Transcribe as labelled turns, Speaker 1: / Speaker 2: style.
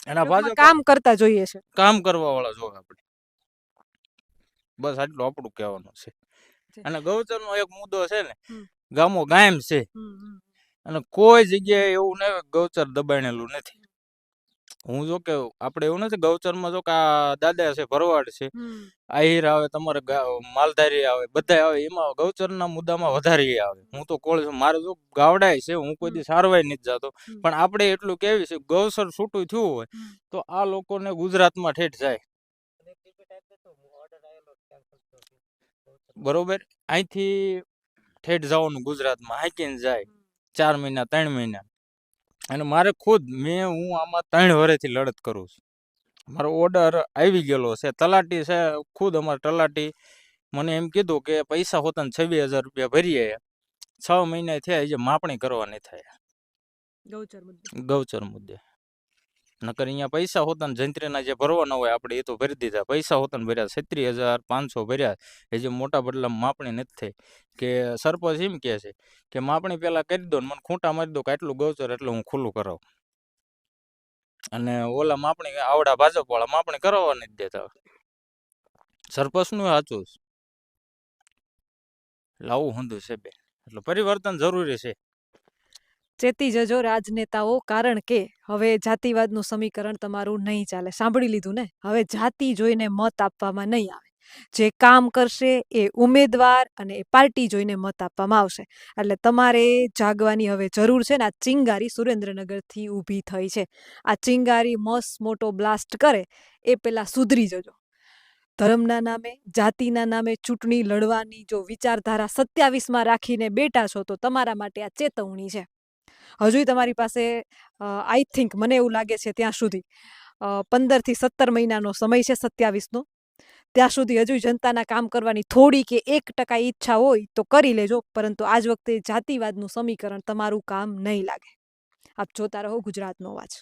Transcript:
Speaker 1: એના
Speaker 2: ટૂંકમાં
Speaker 1: ભાજપ
Speaker 2: કામ કરતા જોઈએ છે.
Speaker 1: કામ કરવા વાળા જો આપણે, બસ આટલું આપણું કહેવાનું છે.
Speaker 2: છે.
Speaker 1: અને ગૌચરનો એક મુદ્દો છે ને,
Speaker 2: હમ,
Speaker 1: ગામો ગાયમ છે,
Speaker 2: હમ, હમ,
Speaker 1: અને કોઈ જગ્યાએ એવું નહીં ગૌચર દબાણેલું નથી. હું જો કે આપણે એવું નથી, ગૌચરમાં જો કે આ દાદા છે, ભરવાડ છે,
Speaker 2: હમ,
Speaker 1: આહિર આવે, તમારે માલધારી આવે, બધા આવે, એમાં ગૌચરના મુદ્દામાં વધારે એ આવે. હું તો કોળ છું, મારે જો ગાવડાય છે, હું કોઈ
Speaker 2: હમ,
Speaker 1: દી સારવાય નથી જતો,
Speaker 2: હમ,
Speaker 1: પણ આપણે એટલું કેવી છે, ગૌચર છૂટું થયું હોય
Speaker 2: હમ.
Speaker 1: તો આ લોકોને ગુજરાતમાં ઠેઠ જાય. બરોબર, અહીંથી ઠેઠ જવાનું ગુજરાતમાં હાંકીને જાય, 4 મહિના 3 મહિના. અને મારે ખુદ હું આમાં 3 વર્ષથી લડત કરું છું. મારો ઓર્ડર આવી ગયેલો છે, તલાટી છે ખુદ, અમારા તલાટી મને એમ કીધું કે પૈસા હોતા 26,000 રૂપિયા ભરીએ, 6 મહિના થયા, જે માપણી કરવાની થાય
Speaker 2: ગૌચર મુદ્દે.
Speaker 1: ગૌચર મુદ્દે. નકર અહીંયા પૈસા હોતા જંત્રીના જે ભરવાના હોય આપણે એ તો ભરી દીધા, પૈસા હોતા ભર્યા 36,500 ભર્યા, એ જે મોટા બદલામાં માપણી નથી થઈ. કે સરપંચ એમ કહે છે કે માપણી પેલા કરી દો ને મને ખૂંટા મારી દો કે આટલું ગૌચર એટલે હું ખુલ્લું કરાવું. અને ઓલા માપણી આવડા ભાજપ વાળા માપણી કરાવવા નથી દેતા. સરપંચ નું સાચું છે. લાવું ਹੁੰધું છે બે, એટલે પરિવર્તન જરૂરી છે.
Speaker 2: ચેતી જજો રાજનેતાઓ, કારણ કે હવે જાતિવાદનું સમીકરણ તમારું નહીં ચાલે. સાંભળી લીધું ને? હવે જાતિ જોઈને મત આપવામાં નહીં આવે. જે કામ કરશે એ ઉમેદવાર અને એ પાર્ટી જોઈને મત આપવામાં આવશે. એટલે તમારે જાગવાની હવે જરૂર છે ને. આ ચિંગારી સુરેન્દ્રનગરથી ઊભી થઈ છે. આ ચિંગારી મસ્ત મોટો બ્લાસ્ટ કરે એ પેલા સુધરી જજો. ધર્મના નામે, જાતિના નામે ચૂંટણી લડવાની જો વિચારધારા 27માં રાખીને બેઠા છો તો તમારા માટે આ ચેતવણી છે. હજુ તમારી પાસે આઈ થિંક, મને એવું લાગે છે ત્યાં સુધી 15 થી 17 મહિનાનો સમય છે, 27નો. ત્યાં સુધી હજુ જનતાના કામ કરવાની થોડી કે 1% ઈચ્છા હોય તો કરી લેજો, પરંતુ આજ વખતે જાતિવાદનું સમીકરણ તમારું કામ નહીં લાગે. આપ જોતા રહો ગુજરાતનો અવાજ.